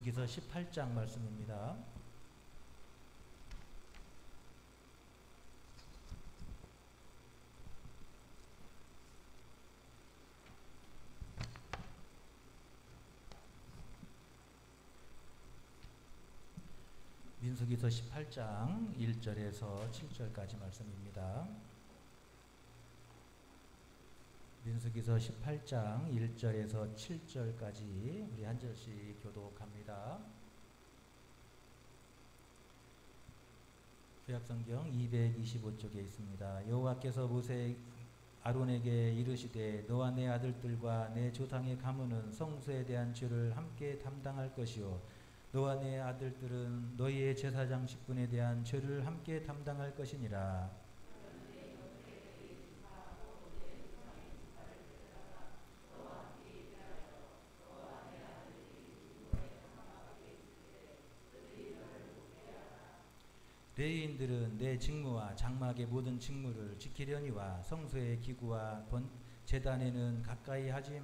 민수기서 18장 말씀입니다. 민수기서 18장 1절에서 7절까지 말씀입니다. 민수기서 18장 1절에서 7절까지 우리 한 절씩 교독합니다. 구약성경 225쪽에 있습니다. 여호와께서 모세 아론에게 이르시되 너와 내 아들들과 내 조상의 가문은 성소에 대한 죄를 함께 담당할 것이요 너와 내 아들들은 너희의 제사장 직분에 대한 죄를 함께 담당할 것이니라. 레위인들은 내 직무와 장막의 모든 직무를 지키려니와 성소의 기구와 제단에는 가까이 하지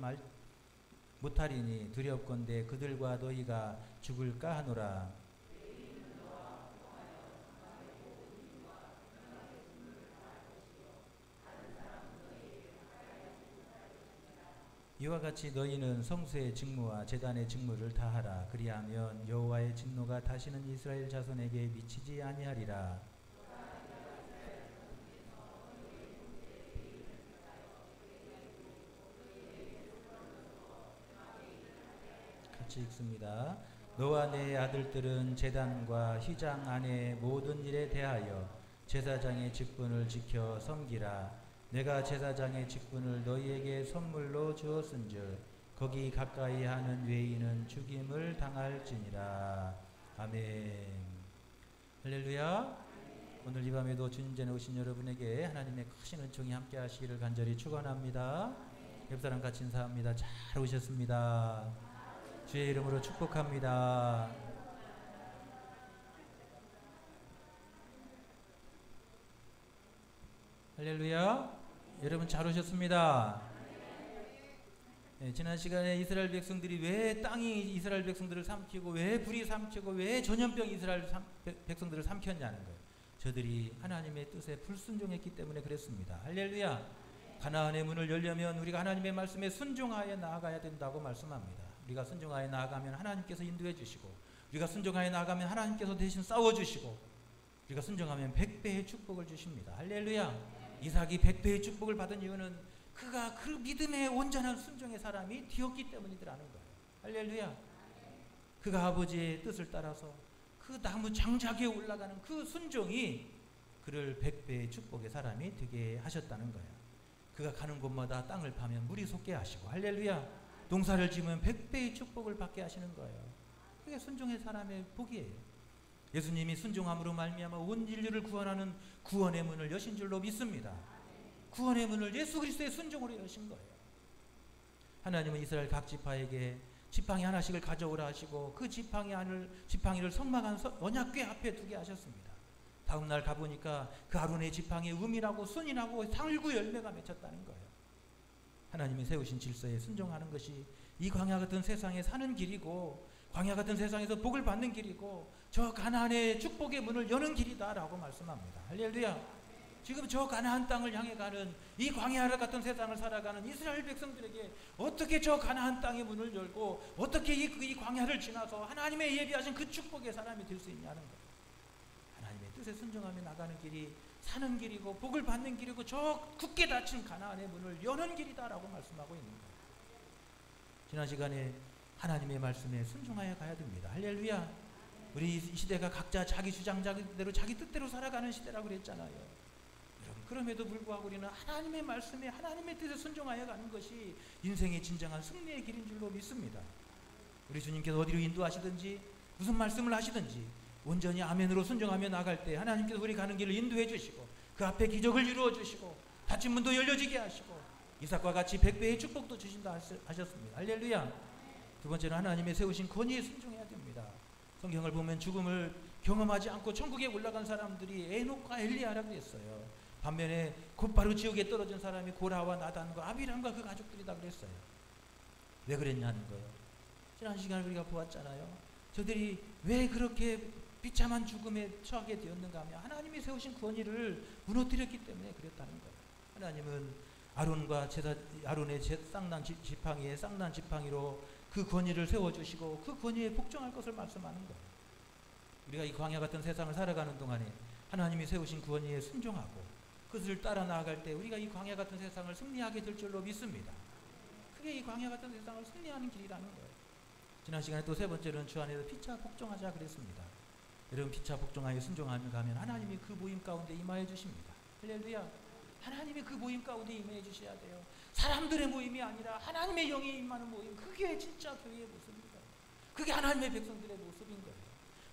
못하리니 두렵건대 그들과 너희가 죽을까 하노라. 이와 같이 너희는 성소의 직무와 제단의 직무를 다하라. 그리하면 여호와의 진노가 다시는 이스라엘 자손에게 미치지 아니하리라. 같이 읽습니다. 너와 내 아들들은 제단과 휘장 안의 모든 일에 대하여 제사장의 직분을 지켜 섬기라. 내가 제사장의 직분을 너희에게 선물로 주었은즉 거기 가까이 하는 외인은 죽임을 당할지니라. 아멘. 할렐루야. 오늘 이 밤에도 주님 전에 오신 여러분에게 하나님의 크신 은총이 함께 하시기를 간절히 축원합니다. 옆사람 같이 인사합니다. 잘 오셨습니다. 주의 이름으로 축복합니다. 할렐루야. 여러분 잘 오셨습니다. 네, 지난 시간에 이스라엘 백성들이 왜 땅이 이스라엘 백성들을 삼키고 왜 불이 삼키고 왜 전염병이 이스라엘 백성들을 삼켰냐는 거예요. 저들이 하나님의 뜻에 불순종했기 때문에 그랬습니다. 할렐루야. 가나안의 문을 열려면 우리가 하나님의 말씀에 순종하여 나아가야 된다고 말씀합니다. 우리가 순종하여 나아가면 하나님께서 인도해 주시고 우리가 순종하여 나아가면 하나님께서 대신 싸워주시고 우리가 순종하면 100배의 축복을 주십니다. 할렐루야. 이삭이 100배의 축복을 받은 이유는 그가 그 믿음의 온전한 순종의 사람이 되었기 때문이더라는 거예요. 할렐루야. 그가 아버지의 뜻을 따라서 그 나무 장작에 올라가는 그 순종이 그를 100배의 축복의 사람이 되게 하셨다는 거예요. 그가 가는 곳마다 땅을 파면 물이 솟게 하시고 할렐루야. 농사를 지으면 100배의 축복을 받게 하시는 거예요. 그게 순종의 사람의 복이에요. 예수님이 순종함으로 말미암아 온 인류를 구원하는 구원의 문을 여신 줄로 믿습니다. 구원의 문을 예수 그리스도의 순종으로 여신 거예요. 하나님은 이스라엘 각 지파에게 지팡이 하나씩을 가져오라 하시고 그 지팡이를 성막한 언약궤 앞에 두게 하셨습니다. 다음 날 가보니까 그 아론의 지팡이에 음이라고 순이라고 상일구 열매가 맺혔다는 거예요. 하나님이 세우신 질서에 순종하는 것이 이 광야 같은 세상에 사는 길이고 광야 같은 세상에서 복을 받는 길이고 저 가나안의 축복의 문을 여는 길이다라고 말씀합니다. 할렐루야. 지금 저 가나안 땅을 향해 가는 이 광야 같은 세상을 살아가는 이스라엘 백성들에게 어떻게 저 가나안 땅의 문을 열고 어떻게 이 광야를 지나서 하나님의 예비하신 그 축복의 사람이 될 수 있냐는 거예요. 하나님의 뜻에 순종하며 나가는 길이 사는 길이고 복을 받는 길이고 저 굳게 닫힌 가나안의 문을 여는 길이다라고 말씀하고 있는 거예요. 지난 시간에 하나님의 말씀에 순종하여 가야 됩니다. 할렐루야. 우리 이 시대가 각자 자기 주장자대로 자기 뜻대로 살아가는 시대라고 그랬잖아요. 여러분 그럼에도 불구하고 우리는 하나님의 말씀에 하나님의 뜻에 순종하여 가는 것이 인생의 진정한 승리의 길인 줄로 믿습니다. 우리 주님께서 어디로 인도하시든지 무슨 말씀을 하시든지 온전히 아멘으로 순종하며 나갈 때 하나님께서 우리 가는 길을 인도해 주시고 그 앞에 기적을 이루어 주시고 닫힌 문도 열려지게 하시고 이삭과 같이 100배의 축복도 주신다 하셨습니다. 할렐루야. 두 번째는 하나님의 세우신 권위에 순종해야 됩니다. 성경을 보면 죽음을 경험하지 않고 천국에 올라간 사람들이 에녹과 엘리야라고 했어요. 반면에 곧바로 지옥에 떨어진 사람이 고라와 나단과 아비람과 그 가족들이다 그랬어요. 왜 그랬냐는 거예요. 지난 시간에 우리가 보았잖아요. 저들이 왜 그렇게 비참한 죽음에 처하게 되었는가 하면 하나님이 세우신 권위를 무너뜨렸기 때문에 그랬다는 거예요. 하나님은 아론의 쌍난 지팡이에 쌍난 지팡이로 그 권위를 세워주시고 그 권위에 복종할 것을 말씀하는 거예요. 우리가 이 광야 같은 세상을 살아가는 동안에 하나님이 세우신 권위에 순종하고 그것을 따라 나아갈 때 우리가 이 광야 같은 세상을 승리하게 될 줄로 믿습니다. 그게 이 광야 같은 세상을 승리하는 길이라는 거예요. 지난 시간에 또 세 번째로는 주 안에서 피차 복종하자 그랬습니다. 여러분 피차 복종하여 순종하며 가면 하나님이 그 모임 가운데 임하여 주십니다. 할렐루야. 하나님이 그 모임 가운데 임하여 주셔야 돼요. 사람들의 모임이 아니라 하나님의 영이 임하는 모임, 그게 진짜 교회의 모습입니다. 그게 하나님의 백성들의 모습인 거예요.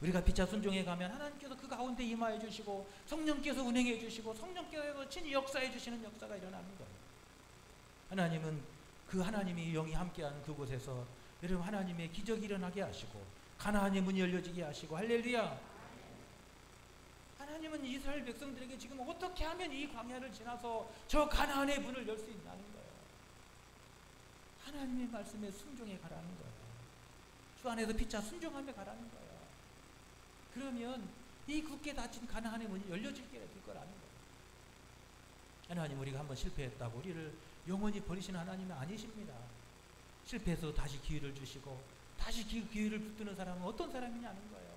우리가 피차 순종해 가면 하나님께서 그 가운데 임하여 주시고 성령께서 운행해 주시고 성령께서 친히 역사해 주시는 역사가 일어나는 거예요. 하나님은 그 하나님이 영이 함께하는 그곳에서 여러분 하나님의 기적이 일어나게 하시고 가나안의 문이 열려지게 하시고 할렐루야. 하나님은 이스라엘 백성들에게 지금 어떻게 하면 이 광야를 지나서 저 가나안의 문을 열 수 있다는 거예요. 하나님의 말씀에 순종해 가라는 거예요. 주 안에서 피차 순종하며 가라는 거예요. 그러면 이 굳게 닫힌 가나안의 문이 열려질 거라는 거예요. 하나님 우리가 한번 실패했다고 우리를 영원히 버리시는 하나님은 아니십니다. 실패해서 다시 기회를 주시고 다시 기회를 붙드는 사람은 어떤 사람이냐는 거예요.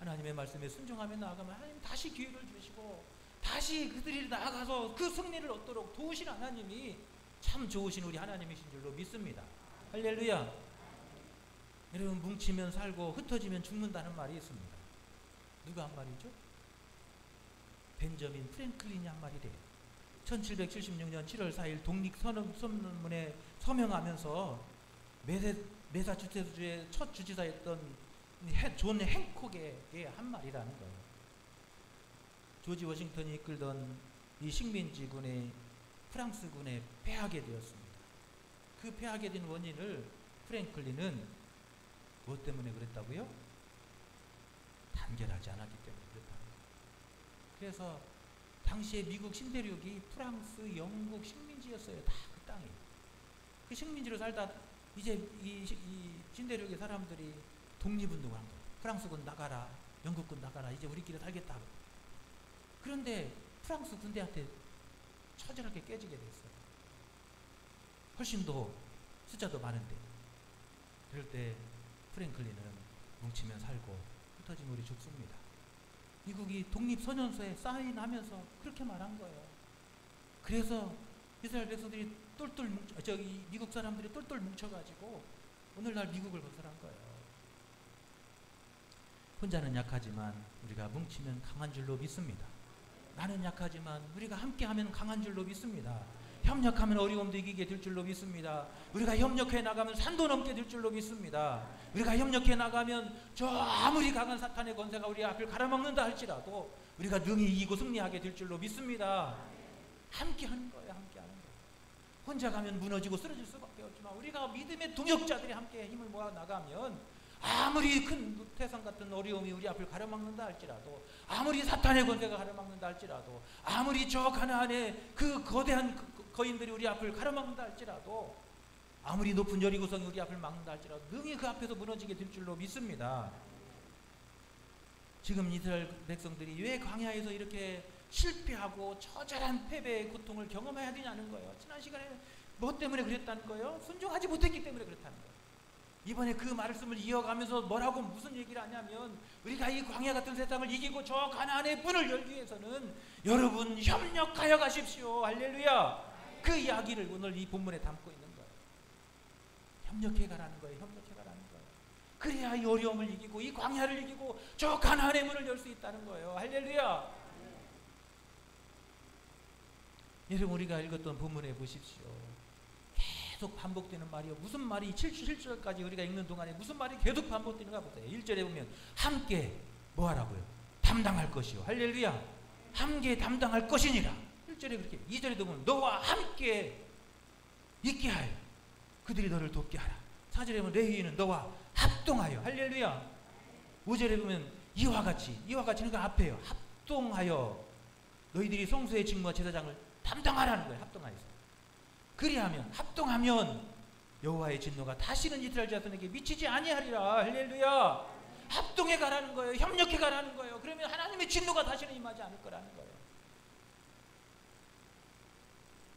하나님의 말씀에 순종하며 나아가면 하나님 다시 기회를 주시고 다시 그들이 나아가서 그 승리를 얻도록 도우신 하나님이 참 좋으신 우리 하나님이신 줄로 믿습니다. 할렐루야. 여러분 뭉치면 살고 흩어지면 죽는다는 말이 있습니다. 누가 한 말이죠? 벤저민 프랭클린이 한 말이래요. 1776년 7월 4일 독립선언문에 서명하면서 매사추세츠주의 첫 주지사였던 존 행콕에게 한 말이라는 거예요. 조지 워싱턴이 이끌던 이 식민지군의 프랑스군에 패하게 되었습니다. 그 패하게 된 원인을 프랭클린은 무엇 때문에 그랬다고요? 단결하지 않았기 때문에 그랬다는 거예요. 그래서 당시에 미국 신대륙이 프랑스, 영국 식민지였어요. 다 그 땅이. 그 식민지로 살다 이제 이 신대륙의 사람들이 독립운동을 한 거예요. 프랑스군 나가라, 영국군 나가라, 이제 우리끼리 살겠다. 그런데 프랑스 군대한테 처절하게 깨지게 됐어요. 훨씬 더 숫자도 많은데. 그럴 때 프랭클린은 뭉치면 살고 흩어지면 우리 죽습니다. 미국이 독립선언서에 사인하면서 그렇게 말한 거예요. 그래서 이스라엘 백성들이 미국 사람들이 똘똘 뭉쳐가지고 오늘날 미국을 건설한 거예요. 혼자는 약하지만 우리가 뭉치면 강한 줄로 믿습니다. 나는 약하지만 우리가 함께하면 강한 줄로 믿습니다. 협력하면 어려움도 이기게 될 줄로 믿습니다. 우리가 협력해 나가면 산도 넘게 될 줄로 믿습니다. 우리가 협력해 나가면 저 아무리 강한 사탄의 권세가 우리 앞을 가라먹는다 할지라도 우리가 능히 이기고 승리하게 될 줄로 믿습니다. 함께하는 거예요. 함께하는 거예요. 혼자 가면 무너지고 쓰러질 수밖에 없지만 우리가 믿음의 동역자들이 함께 힘을 모아 나가면 아무리 큰 태산 같은 어려움이 우리 앞을 가로막는다 할지라도 아무리 사탄의 권세가 가로막는다 할지라도 아무리 저 가나안의 그 거대한 거인들이 우리 앞을 가로막는다 할지라도 아무리 높은 여리고성이 우리 앞을 막는다 할지라도 능히 그 앞에서 무너지게 될 줄로 믿습니다. 지금 이스라엘 백성들이 왜 광야에서 이렇게 실패하고 처절한 패배의 고통을 경험해야 되냐는 거예요. 지난 시간에 뭐 때문에 그랬다는 거예요? 순종하지 못했기 때문에 그렇다는 거예요. 이번에 그 말씀을 이어가면서 뭐라고 무슨 얘기를 하냐면 우리가 이 광야 같은 세상을 이기고 저 가나안의 문을 열기 위해서는 여러분 협력하여 가십시오. 할렐루야. 그 이야기를 오늘 이 본문에 담고 있는 거예요. 협력해 가라는 거예요. 협력해 가라는 거예요. 그래야 이 어려움을 이기고 이 광야를 이기고 저 가나안의 문을 열 수 있다는 거예요. 할렐루야. 여러분 우리가 읽었던 본문에 보십시오. 계속 반복되는 말이요. 무슨 말이 7절까지 우리가 읽는 동안에 무슨 말이 계속 반복되는가 보세요. 1절에 보면 함께 뭐 하라고요? 담당할 것이요. 할렐루야. 함께 담당할 것이니라. 1절에 그렇게. 2절에도 보면 너와 함께 있게 하여 그들이 너를 돕게 하라. 4절에 보면 레위인은 너와 합동하여. 할렐루야. 5절에 보면 이와 같이는 그 앞에요. 합동하여 너희들이 성소의 직무와 제사장을 담당하라는 거예요. 합동하여서. 그리하면 합동하면 여호와의 진노가 다시는 이스라엘 자손에게 미치지 아니하리라. 할렐루야. 합동해 가라는 거예요. 협력해 가라는 거예요. 그러면 하나님의 진노가 다시는 임하지 않을 거라는 거예요.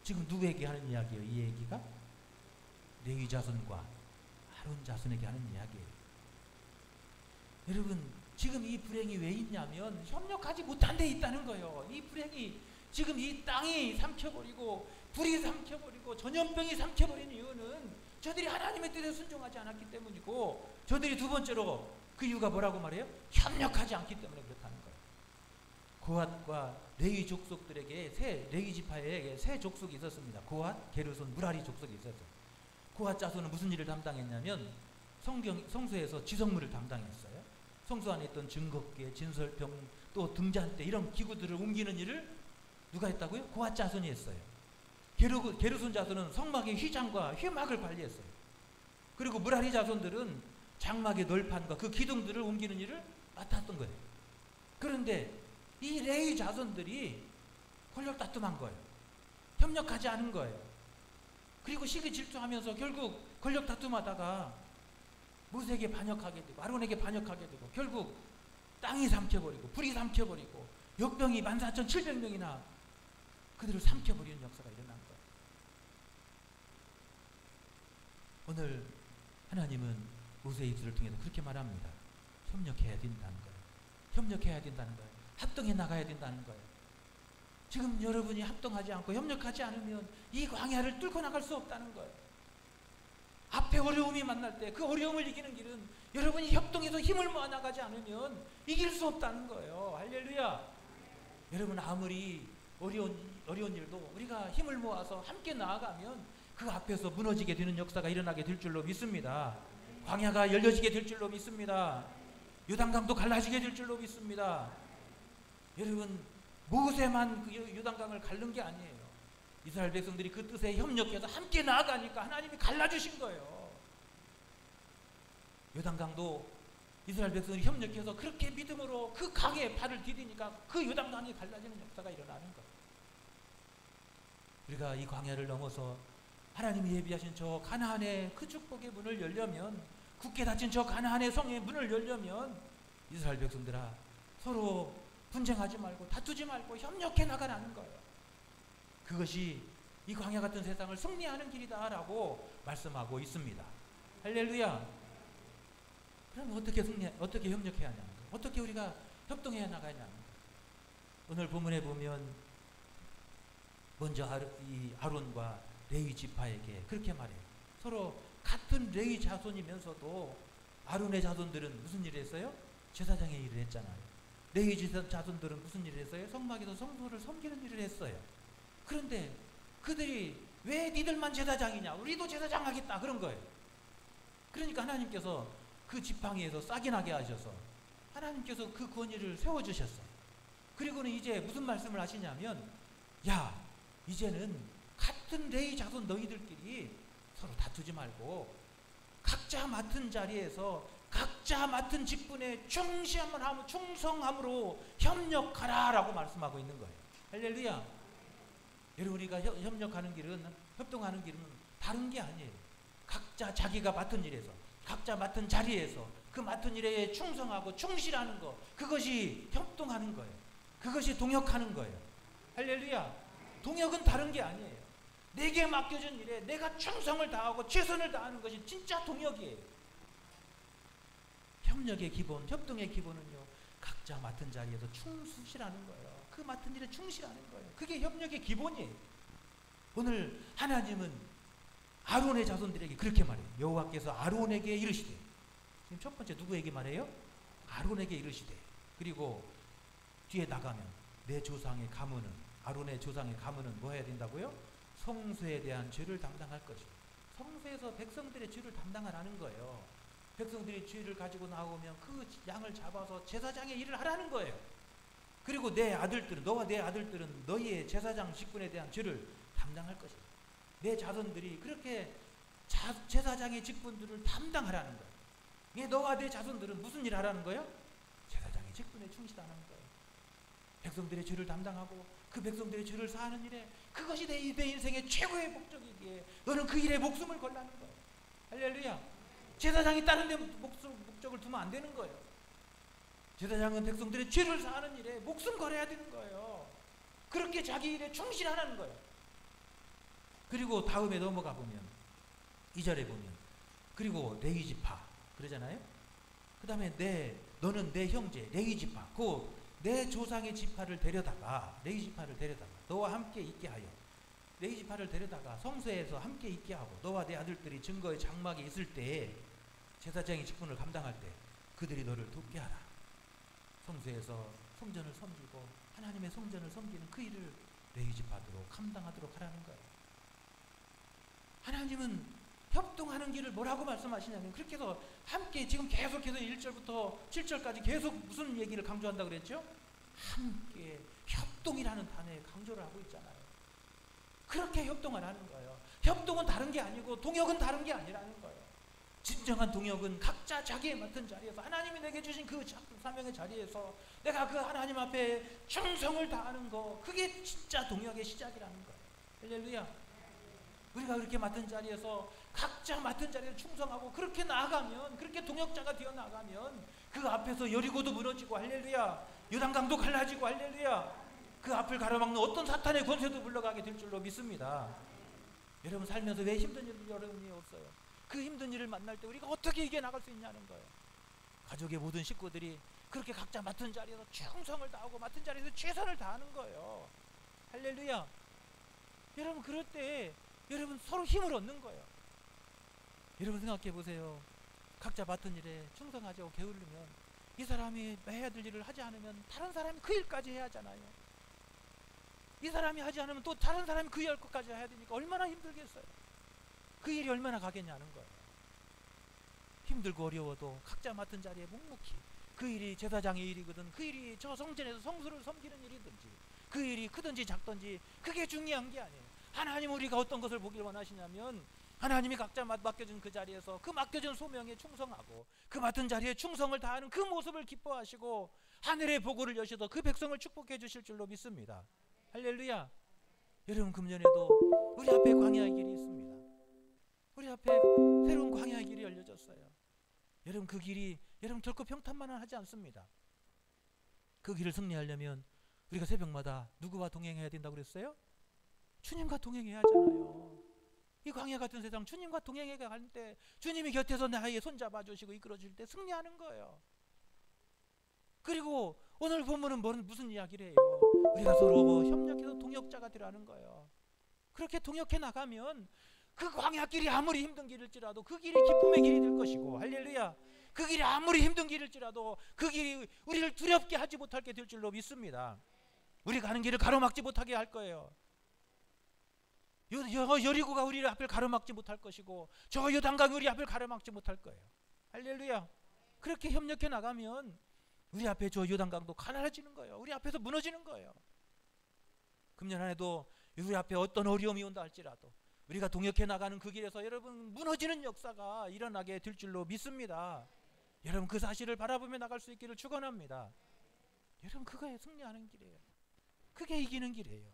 지금 누구에게 하는 이야기예요? 이 얘기가 레위 자손과 아론 자손에게 하는 이야기예요. 여러분, 지금 이 불행이 왜 있냐면 협력하지 못한 데 있다는 거예요. 이 불행이 지금 이 땅이 삼켜버리고 불이 삼켜버리고 전염병이 삼켜버린 이유는 저들이 하나님의 뜻에 순종하지 않았기 때문이고, 저들이 두 번째로 그 이유가 뭐라고 말해요? 협력하지 않기 때문에 그렇다는 거예요. 고핫과 레위 족속들에게 레위 지파에게 세 족속이 있었습니다. 고핫, 게르손, 무라리 족속이 있었어요. 고핫 자손은 무슨 일을 담당했냐면 성소에서 지성물을 담당했어요. 성소 안에 있던 증거계, 진설병, 또 등잔대 이런 기구들을 옮기는 일을 누가 했다고요? 고핫 자손이 했어요. 게르손 자손은 성막의 휘장과 휘막을 관리했어요. 그리고 무라리 자손들은 장막의 널판과 그 기둥들을 옮기는 일을 맡았던 거예요. 그런데 이 레위 자손들이 권력 다툼한 거예요. 협력하지 않은 거예요. 그리고 시기질투하면서 결국 권력 다툼하다가 모세에게 반역하게 되고 아론에게 반역하게 되고 결국 땅이 삼켜버리고 불이 삼켜버리고 역병이 14,700명이나 그들을 삼켜버리는 역사가 일어난 거예요. 오늘 하나님은 모세의 입술을 통해서 그렇게 말합니다. 협력해야 된다는 거예요. 협력해야 된다는 거예요. 합동해 나가야 된다는 거예요. 지금 여러분이 합동하지 않고 협력하지 않으면 이 광야를 뚫고 나갈 수 없다는 거예요. 앞에 어려움이 만날 때 그 어려움을 이기는 길은 여러분이 협동해서 힘을 모아 나가지 않으면 이길 수 없다는 거예요. 할렐루야. 여러분, 아무리 어려운 일도 우리가 힘을 모아서 함께 나아가면 그 앞에서 무너지게 되는 역사가 일어나게 될 줄로 믿습니다. 광야가 열려지게 될 줄로 믿습니다. 요단강도 갈라지게 될 줄로 믿습니다. 여러분, 모세만 그 요단강을 갈른 게 아니에요. 이스라엘 백성들이 그 뜻에 협력해서 함께 나아가니까 하나님이 갈라주신 거예요. 요단강도 이스라엘 백성들이 협력해서 그렇게 믿음으로 그 강에 발을 디디니까 그 요단강이 갈라지는 역사가 일어나는 거예요. 우리가 이 광야를 넘어서 하나님이 예비하신 저 가나안의 그 축복의 문을 열려면, 굳게 닫힌 저 가나안의 성의 문을 열려면 이스라엘 백성들아, 서로 분쟁하지 말고 다투지 말고 협력해 나가라는 거예요. 그것이 이 광야 같은 세상을 승리하는 길이다라고 말씀하고 있습니다. 할렐루야. 그럼 어떻게 협력해야 하냐는 거예요. 어떻게 우리가 협동해야 나가냐는 거예요. 오늘 본문에 보면 먼저 아론과 레위 지파에게 그렇게 말해요. 서로 같은 레위 자손이면서도 아론의 자손들은 무슨 일을 했어요? 제사장의 일을 했잖아요. 레위 자손들은 무슨 일을 했어요? 성막에서 성소를 섬기는 일을 했어요. 그런데 그들이 왜 니들만 제사장이냐? 우리도 제사장 하겠다. 그런 거예요. 그러니까 하나님께서 그 지팡이에서 싹이 나게 하셔서 하나님께서 그 권위를 세워주셨어요. 그리고는 이제 무슨 말씀을 하시냐면, 야, 이제는 같은 레위 자손 너희들끼리 서로 다투지 말고 각자 맡은 자리에서 각자 맡은 직분에 충성함으로 협력하라 라고 말씀하고 있는 거예요. 할렐루야. 여러분, 우리가 협력하는 길은, 협동하는 길은 다른 게 아니에요. 각자 자기가 맡은 일에서, 각자 맡은 자리에서 그 맡은 일에 충성하고 충실하는 거, 그것이 협동하는 거예요. 그것이 동역하는 거예요. 할렐루야. 동역은 다른 게 아니에요. 내게 맡겨진 일에 내가 충성을 다하고 최선을 다하는 것이 진짜 동역이에요. 협력의 기본, 협동의 기본은요, 각자 맡은 자리에서 충실하는 거예요. 그 맡은 일에 충실하는 거예요. 그게 협력의 기본이에요. 오늘 하나님은 아론의 자손들에게 그렇게 말해요. 여호와께서 아론에게 이르시되, 지금 첫 번째 누구에게 말해요? 아론에게 이르시되. 그리고 뒤에 나가면 내 조상의 가문은, 아론의 조상의 가문은 뭐 해야 된다고요? 성소에 대한 죄를 담당할 것이고, 성소에서 백성들의 죄를 담당하라는 거예요. 백성들이 죄를 가지고 나오면 그 양을 잡아서 제사장의 일을 하라는 거예요. 그리고 내 아들들은, 너와 내 아들들은 너희의 제사장 직분에 대한 죄를 담당할 것이다. 내 자손들이 그렇게 제사장의 직분들을 담당하라는 거예요. 이게 너와 내 자손들은 무슨 일을 하라는 거예요? 제사장의 직분에 충실하는 거예요. 백성들의 죄를 담당하고 그 백성들의 죄를 사하는 일에, 그것이 내 인생의 최고의 목적이기에 너는 그 일에 목숨을 걸라는 거예요. 할렐루야. 제사장이 다른 데 목적을 두면 안 되는 거예요. 제사장은 백성들의 죄를 사하는 일에 목숨 걸어야 되는 거예요. 그렇게 자기 일에 충실하라는 거예요. 그리고 다음에 넘어가 보면 2절에 보면 그리고 레위 지파 그러잖아요. 그 다음에 너는 내 형제 레위 지파 내 조상의 지파를 데려다가 레위 지파를 데려다가 너와 함께 있게 하여 레위 지파를 데려다가 성소에서 함께 있게 하고 너와 내 아들들이 증거의 장막에 있을 때에 제사장의 직분을 감당할 때 그들이 너를 돕게 하라. 성소에서 성전을 섬기고 하나님의 성전을 섬기는 그 일을 레위 지파도록 감당하도록 하라는 거예요. 하나님은 협동하는 길을 뭐라고 말씀하시냐면 그렇게 해서 함께 지금 계속해서 1절부터 7절까지 계속 무슨 얘기를 강조한다고 그랬죠? 함께 협동이라는 단어에 강조를 하고 있잖아요. 그렇게 협동을 하는 거예요. 협동은 다른 게 아니고 동역은 다른 게 아니라는 거예요. 진정한 동역은 각자 자기에 맡은 자리에서 하나님이 내게 주신 그 사명의 자리에서 내가 그 하나님 앞에 충성을 다하는 거 그게 진짜 동역의 시작이라는 거예요. 할렐루야. 우리가 그렇게 맡은 자리에서 각자 맡은 자리에 충성하고 그렇게 나아가면 그렇게 동역자가 되어 나가면 그 앞에서 여리고도 무너지고 할렐루야. 요단강도 갈라지고 할렐루야. 그 앞을 가로막는 어떤 사탄의 권세도 물러가게 될 줄로 믿습니다. 여러분 살면서 왜 힘든 일 여러분이 없어요? 그 힘든 일을 만날 때 우리가 어떻게 이겨나갈 수 있냐는 거예요. 가족의 모든 식구들이 그렇게 각자 맡은 자리에서 충성을 다하고 맡은 자리에서 최선을 다하는 거예요. 할렐루야. 여러분 그럴 때 여러분 서로 힘을 얻는 거예요. 여러분 생각해 보세요. 각자 맡은 일에 충성하자고 게으르면 이 사람이 해야 될 일을 하지 않으면 다른 사람이 그 일까지 해야 하잖아요. 이 사람이 하지 않으면 또 다른 사람이 그 일까지 해야 되니까 얼마나 힘들겠어요. 그 일이 얼마나 가겠냐는 거예요. 힘들고 어려워도 각자 맡은 자리에 묵묵히 그 일이 제사장의 일이거든 그 일이 저 성전에서 성수를 섬기는 일이든지 그 일이 크든지 작든지 그게 중요한 게 아니에요. 하나님 우리가 어떤 것을 보길 원하시냐면 하나님이 각자 맡겨준 그 자리에서 그 맡겨준 소명에 충성하고 그 맡은 자리에 충성을 다하는 그 모습을 기뻐하시고 하늘의 보고를 여셔서 그 백성을 축복해 주실 줄로 믿습니다. 할렐루야. 여러분 금년에도 우리 앞에 광야의 길이 있습니다. 우리 앞에 새로운 광야의 길이 열려졌어요. 여러분 그 길이 여러분 결코 평탄만은 하지 않습니다. 그 길을 승리하려면 우리가 새벽마다 누구와 동행해야 된다고 그랬어요? 주님과 동행해야 하잖아요. 이 광야 같은 세상 주님과 동행해 갈 때 주님이 곁에서 나의 손잡아 주시고 이끌어 줄 때 승리하는 거예요. 그리고 오늘 본문은 무슨 이야기를 해요? 우리가 서로 협력해서 동역자가 되라는 거예요. 그렇게 동역해 나가면 그 광야길이 아무리 힘든 길일지라도 그 길이 기쁨의 길이 될 것이고 할렐루야. 그 길이 아무리 힘든 길일지라도 그 길이 우리를 두렵게 하지 못하게 될 줄로 믿습니다. 우리가 가는 길을 가로막지 못하게 할 거예요. 여리고가 우리 앞을 가로막지 못할 것이고 저 요단강이 우리 앞을 가로막지 못할 거예요. 할렐루야. 그렇게 협력해 나가면 우리 앞에 저 요단강도 가라앉는 거예요. 우리 앞에서 무너지는 거예요. 금년 한 해도 우리 앞에 어떤 어려움이 온다 할지라도 우리가 동역해 나가는 그 길에서 여러분 무너지는 역사가 일어나게 될 줄로 믿습니다. 여러분 그 사실을 바라보며 나갈 수 있기를 축원합니다. 여러분 그거에 승리하는 길이에요. 그게 이기는 길이에요.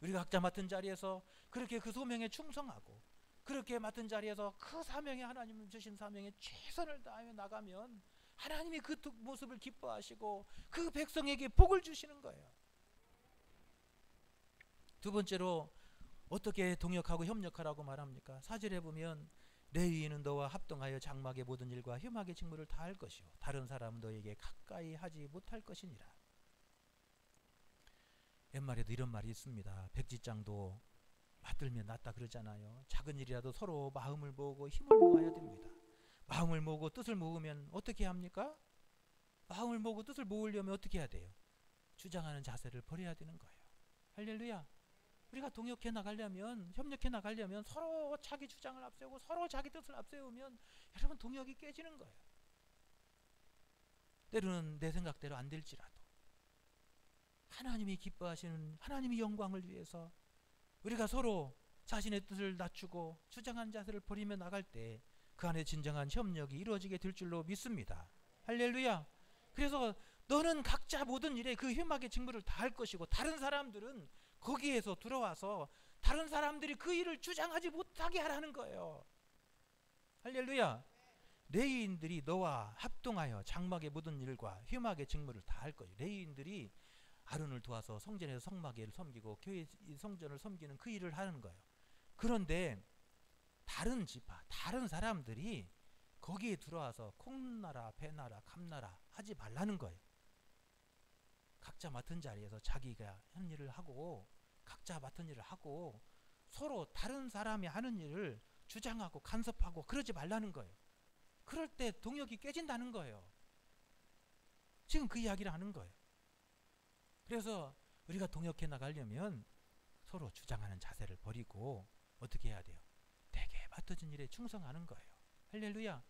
우리가 각자 맡은 자리에서 그렇게 그 소명에 충성하고 그렇게 맡은 자리에서 그 사명에 하나님 주신 사명에 최선을 다하며 나가면 하나님이 그 모습을 기뻐하시고 그 백성에게 복을 주시는 거예요. 두 번째로 어떻게 동역하고 협력하라고 말합니까? 4절에 보면 레위인은 너와 합동하여 장막의 모든 일과 흠악의 직무를 다 할 것이요 다른 사람은 너에게 가까이 하지 못할 것이니라. 옛말에도 이런 말이 있습니다. 백지장도 맞들면 낫다 그러잖아요. 작은 일이라도 서로 마음을 모으고 힘을 모아야 됩니다. 마음을 모으고 뜻을 모으면 어떻게 합니까? 마음을 모으고 뜻을 모으려면 어떻게 해야 돼요? 주장하는 자세를 버려야 되는 거예요. 할렐루야. 우리가 동역해 나가려면 협력해 나가려면 서로 자기 주장을 앞세우고 서로 자기 뜻을 앞세우면 여러분 동역이 깨지는 거예요. 때로는 내 생각대로 안 될지라도 하나님이 기뻐하시는 하나님의 영광을 위해서 우리가 서로 자신의 뜻을 낮추고 주장한 자세를 버리며 나갈 때 그 안에 진정한 협력이 이루어지게 될 줄로 믿습니다. 할렐루야. 그래서 너는 각자 모든 일에 그 흠악의 직무를 다 할 것이고 다른 사람들은 거기에서 들어와서 다른 사람들이 그 일을 주장하지 못하게 하라는 거예요. 할렐루야. 레위인들이 너와 합동하여 장막에 묻은 일과 휴막의 직무를 다 할 거예요. 레위인들이 아론을 도와서 성전에서 성막을 섬기고 교회 성전을 섬기는 그 일을 하는 거예요. 그런데 다른 지파, 다른 사람들이 거기에 들어와서 콩나라, 배나라, 감나라 하지 말라는 거예요. 각자 맡은 자리에서 자기가 하는 일을 하고, 각자 맡은 일을 하고, 서로 다른 사람이 하는 일을 주장하고 간섭하고 그러지 말라는 거예요. 그럴 때 동역이 깨진다는 거예요. 지금 그 이야기를 하는 거예요. 그래서 우리가 동역해 나가려면 서로 주장하는 자세를 버리고 어떻게 해야 돼요? 내게 맡겨진 일에 충성하는 거예요. 할렐루야.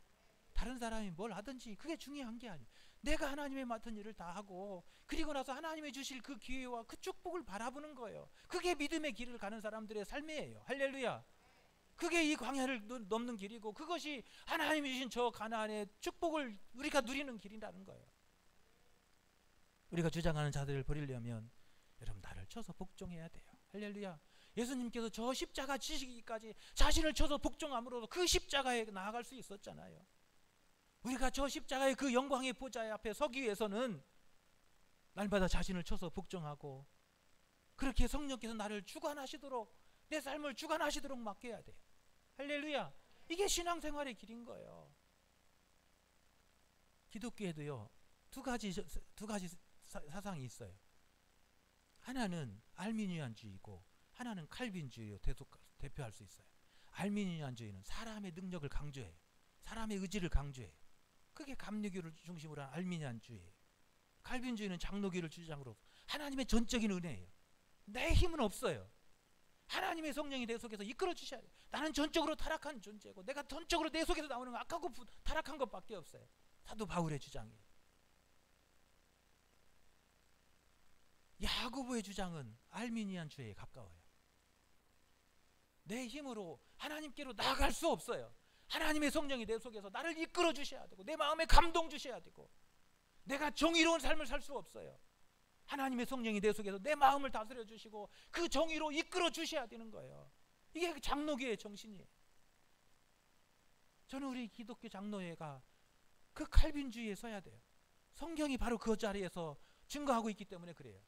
다른 사람이 뭘 하든지 그게 중요한 게 아니에요. 내가 하나님의 맡은 일을 다 하고, 그리고 나서 하나님의 주실 그 기회와 그 축복을 바라보는 거예요. 그게 믿음의 길을 가는 사람들의 삶이에요. 할렐루야. 그게 이 광야를 넘는 길이고, 그것이 하나님이 주신 저 가나안의 축복을 우리가 누리는 길이라는 거예요. 우리가 주장하는 자들을 버리려면 여러분 나를 쳐서 복종해야 돼요. 할렐루야. 예수님께서 저 십자가 지시기까지 자신을 쳐서 복종함으로써 그 십자가에 나아갈 수 있었잖아요. 우리가 저 십자가의 그 영광의 보좌 앞에 서기 위해서는 날마다 자신을 쳐서 복종하고, 그렇게 성령께서 나를 주관하시도록, 내 삶을 주관하시도록 맡겨야 돼요. 할렐루야. 이게 신앙생활의 길인 거예요. 기독교에도요 두 가지 사상이 있어요. 하나는 알미니안주의고 하나는 칼빈주의로 대표할 수 있어요. 알미니안주의는 사람의 능력을 강조해요. 사람의 의지를 강조해요. 그게 감리교를 중심으로 한 알미니안주의예요. 칼빈주의는 장로교를 주장으로 하나님의 전적인 은혜예요. 내 힘은 없어요. 하나님의 성령이 내 속에서 이끌어 주셔야 돼요. 나는 전적으로 타락한 존재고, 내가 전적으로 내 속에서 나오는 건 악하고 타락한 것밖에 없어요. 사도 바울의 주장이에요. 야고보의 주장은 알미니안주의에 가까워요. 내 힘으로 하나님께로 나아갈 수 없어요. 하나님의 성령이 내 속에서 나를 이끌어 주셔야 되고, 내 마음에 감동 주셔야 되고, 내가 정의로운 삶을 살 수 없어요. 하나님의 성령이 내 속에서 내 마음을 다스려 주시고 그 정의로 이끌어 주셔야 되는 거예요. 이게 장로교의 정신이에요. 저는 우리 기독교 장로회가 그 칼빈주의에 서야 돼요. 성경이 바로 그 자리에서 증거하고 있기 때문에 그래요.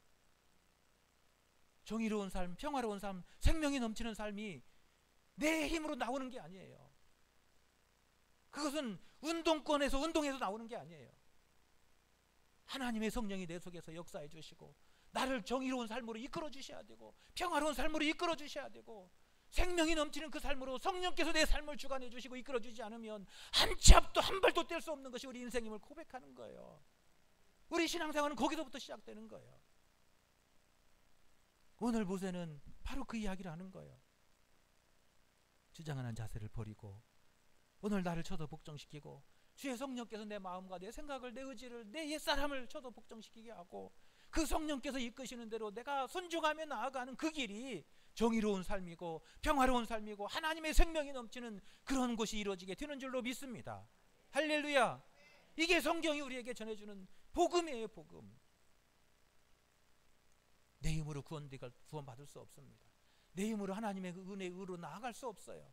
정의로운 삶, 평화로운 삶, 생명이 넘치는 삶이 내 힘으로 나오는 게 아니에요. 그것은 운동권에서 운동해서 나오는 게 아니에요. 하나님의 성령이 내 속에서 역사해 주시고, 나를 정의로운 삶으로 이끌어 주셔야 되고, 평화로운 삶으로 이끌어 주셔야 되고, 생명이 넘치는 그 삶으로 성령께서 내 삶을 주관해 주시고 이끌어 주지 않으면 한 치 앞도 한 발도 뗄 수 없는 것이 우리 인생임을 고백하는 거예요. 우리 신앙생활은 거기서부터 시작되는 거예요. 오늘 모세는 바로 그 이야기를 하는 거예요. 주장하는 자세를 버리고 오늘 나를 쳐서 복종시키고, 주의 성령께서 내 마음과 내 생각을, 내 의지를, 내 옛사람을 쳐서 복종시키게 하고, 그 성령께서 이끄시는 대로 내가 순종하며 나아가는 그 길이 정의로운 삶이고 평화로운 삶이고 하나님의 생명이 넘치는 그런 곳이 이루어지게 되는 줄로 믿습니다. 할렐루야. 이게 성경이 우리에게 전해주는 복음이에요. 복음. 내 힘으로 구원받을 수 없습니다. 내 힘으로 하나님의 은혜, 의로 나아갈 수 없어요.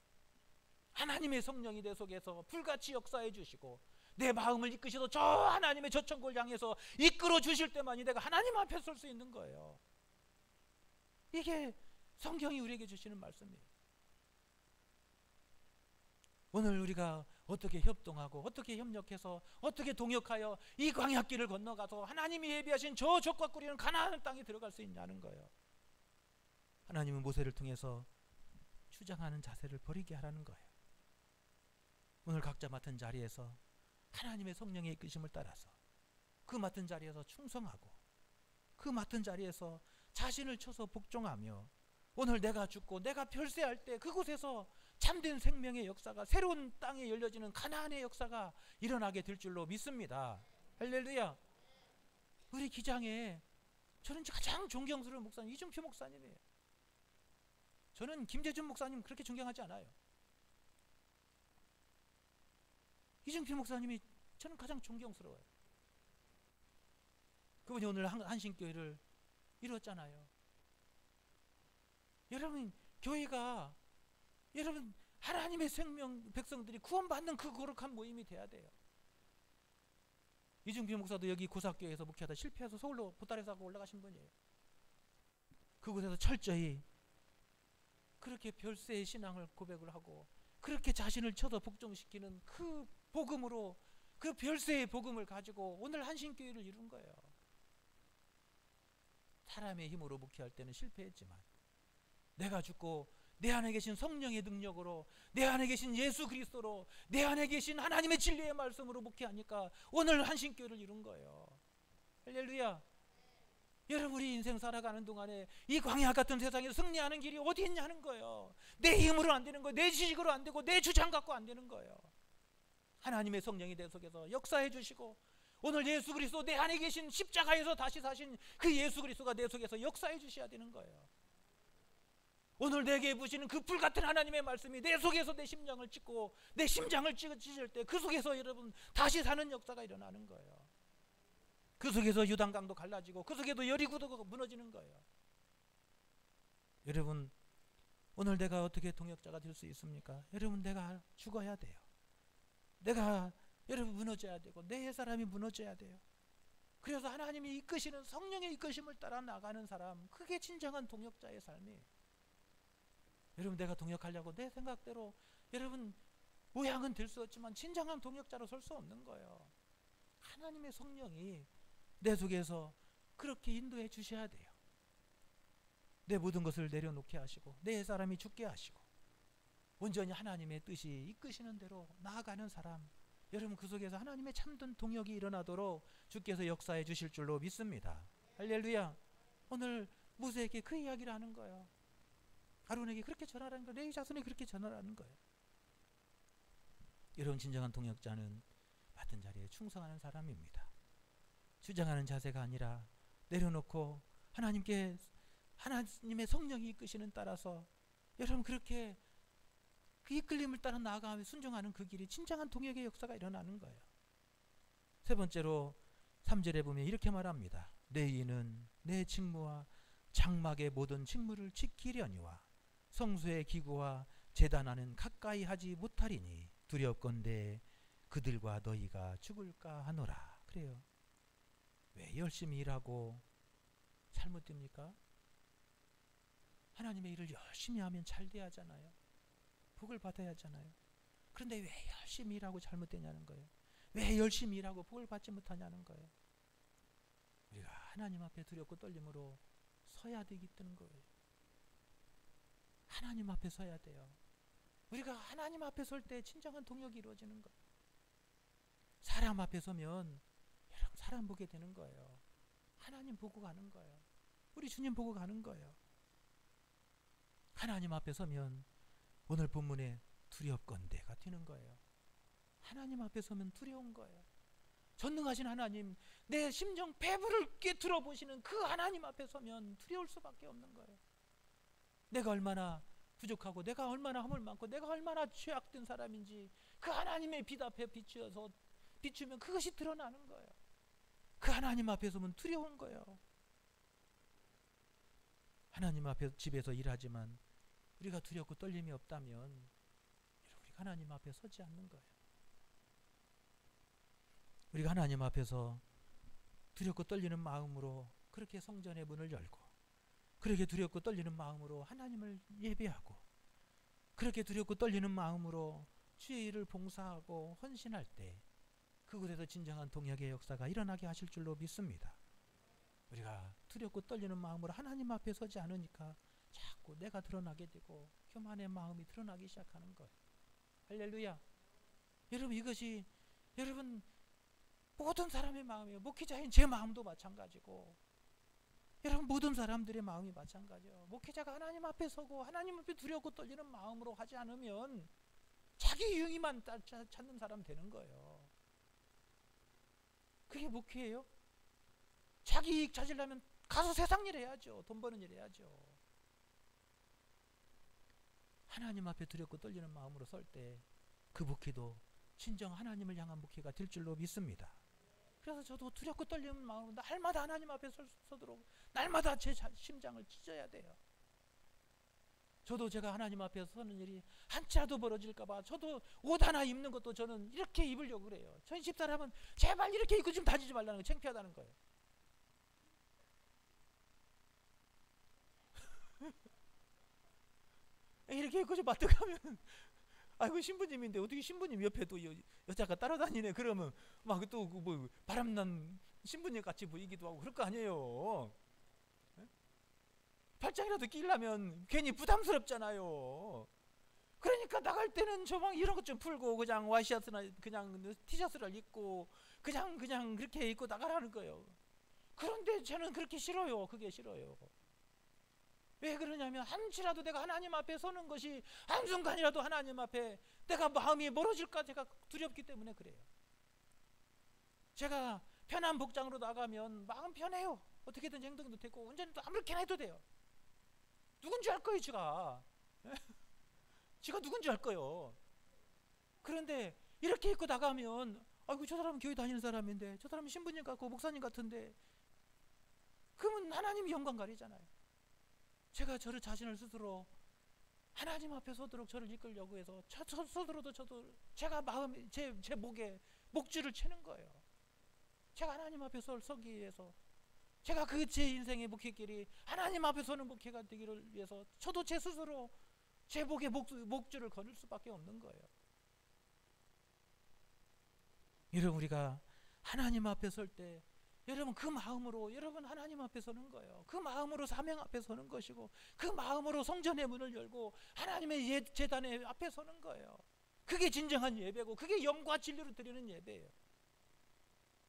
하나님의 성령이 내 속에서 불같이 역사해 주시고 내 마음을 이끄셔서 저 하나님의 저 천국을 향해서 이끌어 주실 때만이 내가 하나님 앞에 설 수 있는 거예요. 이게 성경이 우리에게 주시는 말씀이에요. 오늘 우리가 어떻게 협동하고 어떻게 협력해서 어떻게 동역하여 이 광야길을 건너가서 하나님이 예비하신 저 적과 꿀이는 가나안 땅에 들어갈 수 있냐는 거예요. 하나님은 모세를 통해서 주장하는 자세를 버리게 하라는 거예요. 오늘 각자 맡은 자리에서 하나님의 성령의 이끄심을 따라서 그 맡은 자리에서 충성하고, 그 맡은 자리에서 자신을 쳐서 복종하며, 오늘 내가 죽고 내가 별세할 때 그곳에서 참된 생명의 역사가, 새로운 땅에 열려지는 가나안의 역사가 일어나게 될 줄로 믿습니다. 할렐루야. 우리 기장에 저는 가장 존경스러운 목사님 이준표 목사님이에요. 저는 김재준 목사님 그렇게 존경하지 않아요. 이준표 목사님이 저는 가장 존경스러워요. 그분이 오늘 한신교회를 이뤘잖아요. 여러분, 교회가, 여러분 하나님의 생명 백성들이 구원받는 그 거룩한 모임이 돼야 돼요. 이중규 목사도 여기 고사교회에서 목회하다 실패해서 서울로 보따리 싸고 올라가신 분이에요. 그곳에서 철저히 그렇게 별세의 신앙을 고백을 하고 그렇게 자신을 쳐서 복종시키는 그 복음으로, 그 별세의 복음을 가지고 오늘 한신교회를 이룬 거예요. 사람의 힘으로 목회할 때는 실패했지만 내가 죽고 내 안에 계신 성령의 능력으로, 내 안에 계신 예수 그리스도로, 내 안에 계신 하나님의 진리의 말씀으로 목회하니까 오늘 한신교회를 이룬 거예요. 할렐루야. 여러분, 우리 인생 살아가는 동안에 이 광야 같은 세상에 승리하는 길이 어디 있냐는 거예요. 내 힘으로 안 되는 거예요. 내 지식으로 안 되고 내 주장 갖고 안 되는 거예요. 하나님의 성령이 내 속에서 역사해 주시고 오늘 예수 그리스도, 내 안에 계신 십자가에서 다시 사신 그 예수 그리스도가 내 속에서 역사해 주셔야 되는 거예요. 오늘 내게 부시는 그 불같은 하나님의 말씀이 내 속에서 내 심장을 찢고 내 심장을 찢을 때 그 속에서 여러분 다시 사는 역사가 일어나는 거예요. 그 속에서 유단강도 갈라지고 그 속에도 여리고도 무너지는 거예요. 여러분, 오늘 내가 어떻게 동역자가 될 수 있습니까? 여러분, 내가 죽어야 돼요. 내가 여러분 무너져야 되고 내 사람이 무너져야 돼요. 그래서 하나님이 이끄시는 성령의 이끄심을 따라 나가는 사람, 그게 진정한 동역자의 삶이에요. 여러분, 내가 동역하려고 내 생각대로 여러분 모양은 될 수 없지만 진정한 동역자로 설 수 없는 거예요. 하나님의 성령이 내 속에서 그렇게 인도해 주셔야 돼요. 내 모든 것을 내려놓게 하시고 내 사람이 죽게 하시고 온전히 하나님의 뜻이 이끄시는 대로 나아가는 사람, 여러분 그 속에서 하나님의 참된 동역이 일어나도록 주께서 역사해 주실 줄로 믿습니다. 할렐루야. 오늘 모세에게 그 이야기를 하는 거예요. 아론에게 그렇게 전하라는 거예요. 레위 자손에게 그렇게 전하라는 거예요. 여러분, 진정한 동역자는 맡은 자리에 충성하는 사람입니다. 주장하는 자세가 아니라 내려놓고 하나님의 성령이 이끄시는 따라서 여러분 그렇게 그 이끌림을 따라 나아가며 순종하는 그 길이 진정한 동역의 역사가 일어나는 거예요. 세 번째로 3절에 보면 이렇게 말합니다. 레위는 내 직무와 장막의 모든 직무를 지키려니와 성소의 기구와 제단하는 가까이 하지 못하리니 두렵건대 그들과 너희가 죽을까 하노라. 그래요. 왜 열심히 일하고 잘못됩니까? 하나님의 일을 열심히 하면 잘 돼야 하잖아요. 복을 받아야 하잖아요. 그런데 왜 열심히 일하고 잘못되냐는 거예요. 왜 열심히 일하고 복을 받지 못하냐는 거예요. 우리가 하나님 앞에 두렵고 떨림으로 서야 되겠다는 거예요. 하나님 앞에 서야 돼요. 우리가 하나님 앞에 설 때 진정한 동역이 이루어지는 거예요. 사람 앞에 서면 여러분 사람 보게 되는 거예요. 하나님 보고 가는 거예요. 우리 주님 보고 가는 거예요. 하나님 앞에 서면 오늘 본문에 두렵건대가 되는 거예요. 하나님 앞에 서면 두려운 거예요. 전능하신 하나님, 내 심정 배부르게 들어보시는 그 하나님 앞에 서면 두려울 수밖에 없는 거예요. 내가 얼마나 부족하고 내가 얼마나 허물 많고 내가 얼마나 죄악된 사람인지 그 하나님의 빛 앞에 비추면 그것이 드러나는 거예요. 그 하나님 앞에 서면 두려운 거예요. 하나님 앞에 집에서 일하지만 우리가 두렵고 떨림이 없다면 우리가 하나님 앞에 서지 않는 거예요. 우리가 하나님 앞에서 두렵고 떨리는 마음으로 그렇게 성전의 문을 열고 그렇게 두렵고 떨리는 마음으로 하나님을 예배하고 그렇게 두렵고 떨리는 마음으로 주의 일을 봉사하고 헌신할 때 그곳에서 진정한 동역의 역사가 일어나게 하실 줄로 믿습니다. 우리가 두렵고 떨리는 마음으로 하나님 앞에 서지 않으니까 자꾸 내가 드러나게 되고 교만의 마음이 드러나기 시작하는 거예요. 할렐루야. 여러분, 이것이 여러분 모든 사람의 마음이에요. 목회자인 제 마음도 마찬가지고 여러분 모든 사람들의 마음이 마찬가지예요. 목회자가 하나님 앞에 서고 하나님 앞에 두렵고 떨리는 마음으로 하지 않으면 자기 유익만 찾는 사람 되는 거예요. 그게 목회예요? 자기 이익 찾으려면 가서 세상 일 해야죠. 돈 버는 일 해야죠. 하나님 앞에 두렵고 떨리는 마음으로 설 때 그 목회도 진정 하나님을 향한 목회가 될 줄로 믿습니다. 그래서 저도 두렵고 떨리는 마음으로 날마다 하나님 앞에 서도록 날마다 제 심장을 찢어야 돼요. 저도 제가 하나님 앞에 서는 일이 한치라도 벌어질까봐 저도 옷 하나 입는 것도 저는 이렇게 입으려고 그래요. 저희 집사람은 제발 이렇게 입고 좀 다니지 말라는 거, 창피하다는 거예요. 이렇게 입고 좀 마뜩하면 아이고 신부님인데 어떻게 신부님 옆에 또 여자가 따라다니네 그러면 막 또 뭐 바람난 신부님 같이 보이기도 하고 그럴 거 아니에요. 팔짱이라도 끼려면 괜히 부담스럽잖아요. 그러니까 나갈 때는 저막 이런 것 좀 풀고 그냥 와이셔츠나 그냥 티셔츠를 입고 그냥 그렇게 입고 나가라는 거예요. 그런데 저는 그렇게 싫어요. 그게 싫어요. 왜 그러냐면 한치라도 내가 하나님 앞에 서는 것이 한순간이라도 하나님 앞에 내가 마음이 멀어질까 제가 두렵기 때문에 그래요. 제가 편한 복장으로 나가면 마음 편해요. 어떻게든 행동도 되고 운전도 아무렇게나 해도 돼요. 누군지 알 거예요. 지가 누군지 알 거예요. 그런데 이렇게 입고 나가면 아이고 저 사람은 교회 다니는 사람인데 저 사람은 신부님 같고 목사님 같은데 그러면 하나님이 영광 가리잖아요. 제가 저를 자신을 스스로 하나님 앞에 서도록 저를 이끌려고 해서 저 스스로도 저도 제가 마음에 제 목에 목줄을 채는 거예요. 제가 하나님 앞에 서기 위해서 제가 그 제 인생의 목회길이 하나님 앞에 서는 목회가 되기를 위해서 저도 제 스스로 제 목에 목줄을 거는 수밖에 없는 거예요. 여러분 우리가 하나님 앞에 설 때 여러분 그 마음으로 여러분 하나님 앞에 서는 거예요. 그 마음으로 사명 앞에 서는 것이고 그 마음으로 성전의 문을 열고 하나님의 제단의 앞에 서는 거예요. 그게 진정한 예배고 그게 영과 진리로 드리는 예배예요.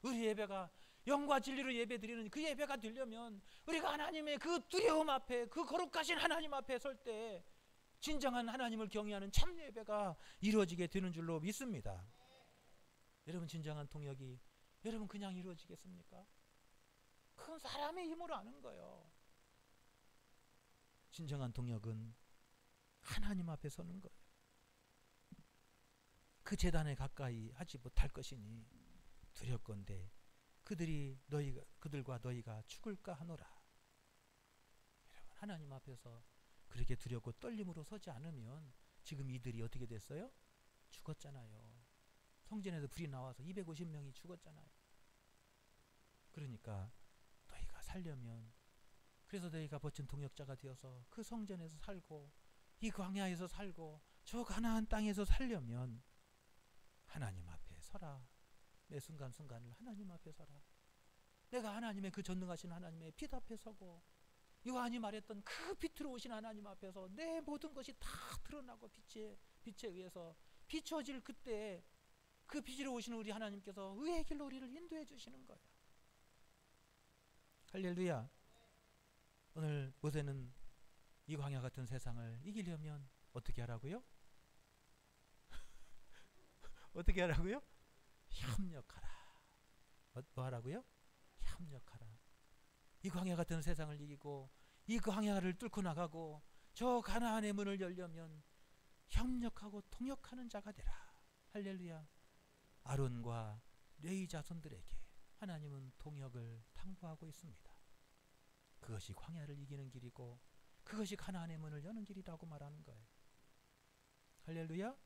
우리 예배가 영과 진리로 예배 드리는 그 예배가 되려면 우리가 하나님의 그 두려움 앞에 그 거룩하신 하나님 앞에 설 때 진정한 하나님을 경외하는 참 예배가 이루어지게 되는 줄로 믿습니다. 여러분 진정한 통역이 여러분 그냥 이루어지겠습니까? 그건 사람의 힘으로 하는 거예요. 진정한 통역은 하나님 앞에 서는 거예요. 그 제단에 가까이 하지 못할 것이니 두렵건대 그들과 너희가 죽을까 하노라. 여러분 하나님 앞에서 그렇게 두렵고 떨림으로 서지 않으면 지금 이들이 어떻게 됐어요? 죽었잖아요. 성전에서 불이 나와서 250명이 죽었잖아요. 그러니까 너희가 살려면 그래서 너희가 멋진 동역자가 되어서 그 성전에서 살고 이 광야에서 살고 저 가나안 땅에서 살려면 하나님 앞에 서라. 매 순간순간을 하나님 앞에 서라. 내가 하나님의 그 전능하신 하나님의 빛 앞에 서고 요한이 말했던 그 빛으로 오신 하나님 앞에서 내 모든 것이 다 드러나고 빛에 의해서 비춰질 그때 그 빛으로 오시는 우리 하나님께서 의의 길로 우리를 인도해 주시는 거예요. 할렐루야. 오늘 모세는 이 광야 같은 세상을 이기려면 어떻게 하라고요? 어떻게 하라고요? 협력하라. 뭐 하라고요? 협력하라. 이 광야 같은 세상을 이기고 이 광야를 뚫고 나가고 저 가나안의 문을 열려면 협력하고 통역하는 자가 되라. 할렐루야. 아론과 레위 자손들에게 하나님은 통역을 당부하고 있습니다. 그것이 광야를 이기는 길이고 그것이 가나안의 문을 여는 길이라고 말하는 거예요. 할렐루야.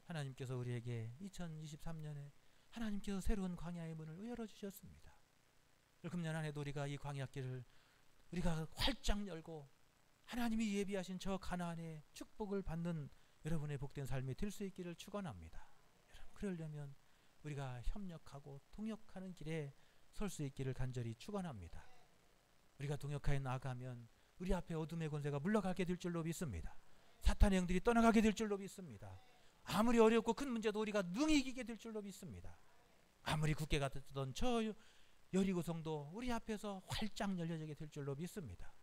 하나님께서 우리에게 2023년에 하나님께서 새로운 광야의 문을 열어주셨습니다. 금년 한 해도 우리가 이 광야길을 우리가 활짝 열고 하나님이 예비하신 저 가나안의 축복을 받는 여러분의 복된 삶이 될 수 있기를 축원합니다. 여러분 그러려면 우리가 협력하고 동역하는 길에 설 수 있기를 간절히 축원합니다. 우리가 동역하여 나아가면 우리 앞에 어둠의 권세가 물러가게 될 줄로 믿습니다. 사탄의 영들이 떠나가게 될 줄로 믿습니다. 아무리 어렵고 큰 문제도 우리가 능히 이기게 될 줄로 믿습니다. 아무리 굳게 같았던 저 여리고성도 우리 앞에서 활짝 열려지게 될 줄로 믿습니다.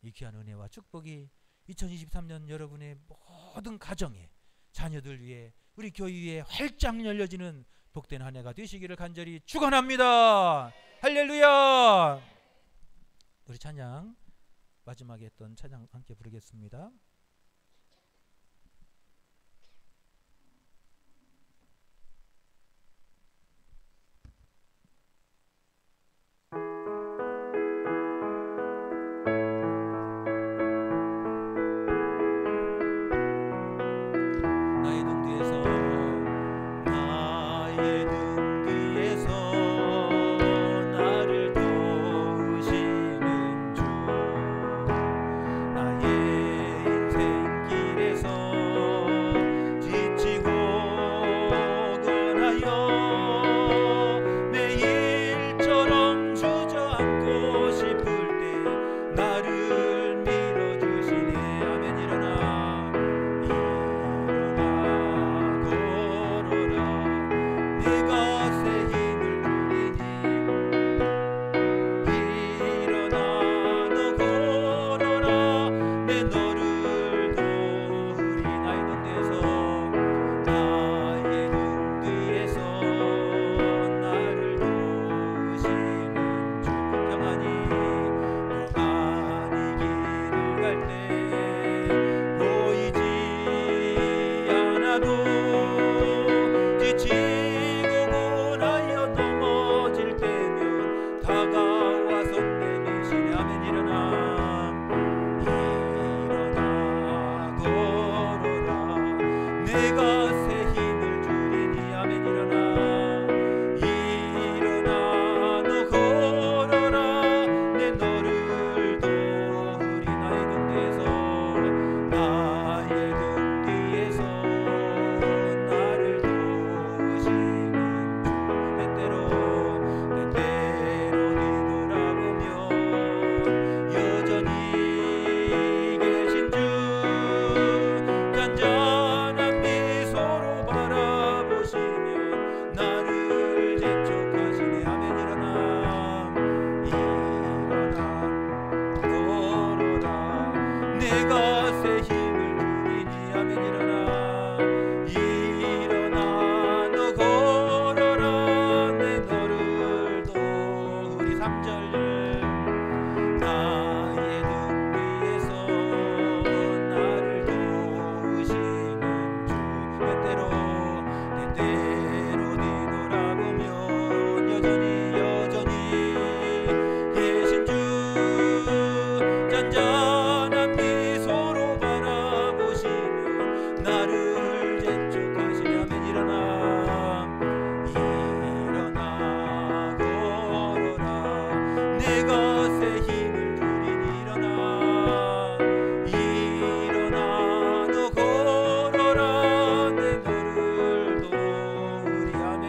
이 귀한 은혜와 축복이 2023년 여러분의 모든 가정에 자녀들 위해 우리 교회 위에 활짝 열려지는 복된 한 해가 되시기를 간절히 축원합니다. 할렐루야. 우리 찬양 마지막에 했던 찬양 함께 부르겠습니다. 감절 나의 등 위에서 나를 도우시는 주 때때로 뒤돌아보면 여전히 계신 주 잔잔한 미소로 바라보시며 나를 재촉하시려면 일어나 걸어라 내 것에 힘을 들이니 일어나 너 걸어라 내 너를 도우리. 아멘.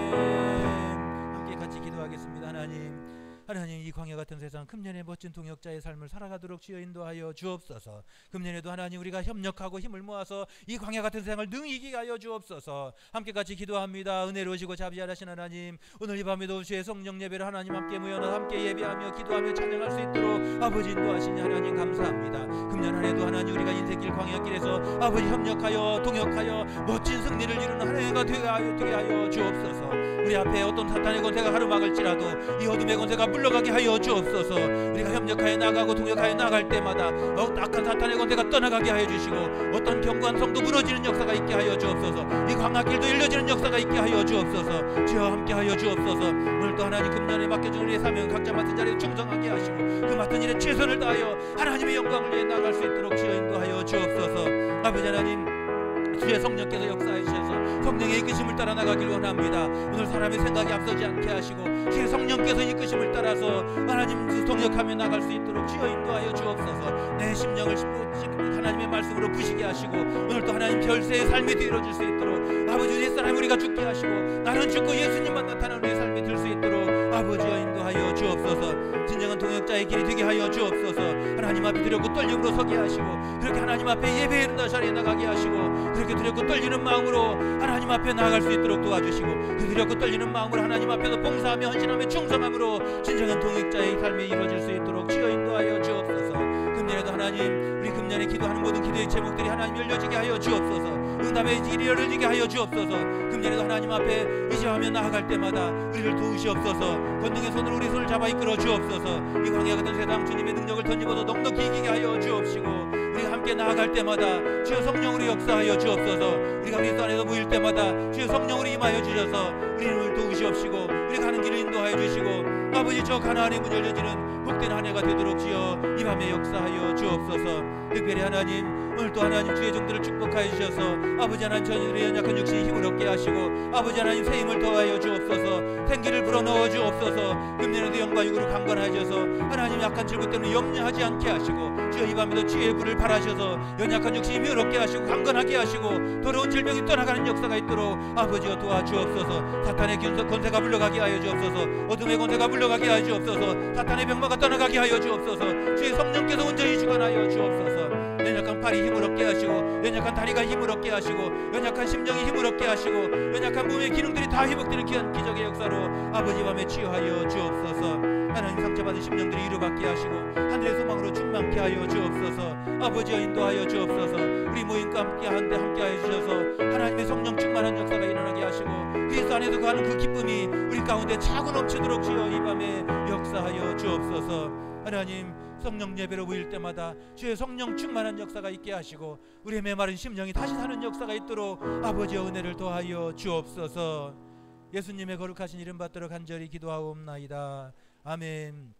함께 같이 기도하겠습니다. 하나님 이 광야 같은 세상 금년의 멋진 동역자의 삶을 살아가도록 주여 인도하여 주옵소서. 금년에도 하나님 우리가 협력하고 힘을 모아서 이 광야 같은 세상을 능히 이기게 하여 주옵소서. 함께 같이 기도합니다. 은혜로우시고 자비하신 하나님, 오늘 이 밤에도 주의 성령 예배를 하나님 함께 모여서 함께 예배하며 기도하며 찬양할 수 있도록 아버지 인도하시니 하나님 감사합니다. 금년 한 해도 하나님 우리가 인생길 광야길에서 아버지 협력하여 동역하여 멋진 승리를 이루는 한 해가 되게 하여 주옵소서. 우리 앞에 어떤 사탄의 권세가 가로막을지라도 이 어둠의 권세가 물러가게 하여 주옵소서. 우리가 협력하여 나가고 동역하여 나갈 때마다 악한 사탄의 권세가 떠나가게 하여 주시고 어떤 견고한 성도 무너지는 역사가 있게 하여 주옵소서. 이 광야길도 열려지는 역사가 있게 하여 주옵소서. 주여 함께 하여 주옵소서. 오늘도 하나님 금년에 맡겨준 우리의 사명 각자 맡은 자리에 충성하게 하시고 그 맡은 일에 최선을 다하여 하나님의 영광을 위해 나갈 수 있도록 주여 인도하여 주옵소서. 아버지 하나님, 주의 성령께서 역사해 주셔서 성령의 이끄심을 따라 나가길 원합니다. 오늘 사람의 생각이 앞서지 않게 하시고 주의 성령께서 이끄심을 따라서 하나님 동역하며 나갈 수 있도록 주여 인도하여 주옵소서. 내 심령을 하나님의 말씀으로 부시게 하시고 오늘도 하나님 별세의 삶이 되어질 수 있도록 아버지 옛사람 우리가 죽게 하시고 나는 죽고 예수님만 나타나는 우리의 삶이 될 수 있도록 아버지여 인도하여 주옵소서. 진정한 동역자의 길이 되게 하여 주옵소서. 하나님 앞에 두렵고 떨림으로 서게 하시고 그렇게 하나님 앞에 예배에 이른다 자리에 나가게 하시고 그렇게 두렵고 떨리는 마음으로 하나님 앞에 나아갈 수 있도록 도와주시고 그 두렵고 떨리는 마음으로 하나님 앞에서 봉사하며 헌신하며 충성함으로 진정한 동역자의 삶이 이루어질 수 있도록 주여 인도하여 주옵소서. 금년에도 하나님 우리 금년에 기도하는 모든 기도의 제목들이 하나님 열려지게 하여 주옵소서. 응답의 길이 열려지게 하여 주옵소서. 금년에도 하나님 앞에 의지하며 나아갈 때마다 우리를 도우시옵소서. 권능의 손으로 우리 손을 잡아 이끌어 주옵소서. 이 광야 같은 세상 주님의 능력을 던지고도 넉넉히 이기게 하여 주옵시고 우리가 함께 나아갈 때마다 주여 성령으로 역사하여 주옵소서. 우리가 그리스도 안에서 모일 때마다 주여 성령으로 임하여 주셔서 우리를 도우시옵시고 우리가 가는 길을 인도하여 주시고 아버지 저 가나안의 문 열려지는 복된 한 해가 되도록 주여 이 밤에 역사하여 주옵소서. 특별히 하나님 오늘도 하나님 주의 종들을 축복하여 주셔서 아버지 하나님 저희들의 연약한 육신의 힘을 얻게 하시고 아버지 하나님 새 힘을 더하여 주옵소서. 생기를 불어넣어 주옵소서. 금년에도 영과 육으로 강건하셔서 하나님 약한 질고 때문에 염려하지 않게 하시고 주여 이 밤에도 주의 불을 발하셔서 연약한 육신의 힘을 얻게 하시고 강건하게 하시고 더러운 질병이 떠나가는 역사가 있도록 아버지여 도와주옵소서. 사탄의 권세가 물러가게 하여 주옵소서. 어둠의 권세가 물러가게 하여 주옵소서. 사탄의 병마가 떠나가게 하여 주옵소서. 주의 성령께서 온전히 주관하여 주옵소서. 연약한 팔이 힘을 얻게 하시고 연약한 다리가 힘을 얻게 하시고 연약한 심령이 힘을 얻게 하시고 연약한 몸의 기능들이 다 회복되는 귀한 기적의 역사로 아버지 밤에 치유하여 주옵소서. 하나님 상처받은 심령들이 위로받게 하시고 하늘의 소망으로 충만케 하여 주옵소서. 아버지여 인도하여 주옵소서. 우리 모임과 함께하는데 함께하여 주셔서 하나님의 성령 충만한 역사가 일어나게 하시고 그리스도 안에서 가는 그 기쁨이 우리 가운데 차고 넘치도록 주여 이 밤에 역사하여 주옵소서. 하나님 성령 예배로 모일 때마다 주의 성령 충만한 역사가 있게 하시고 우리의 메마른 심령이 다시 사는 역사가 있도록 아버지의 은혜를 더하여 주옵소서. 예수님의 거룩하신 이름 받들어 간절히 기도하옵나이다. 아멘.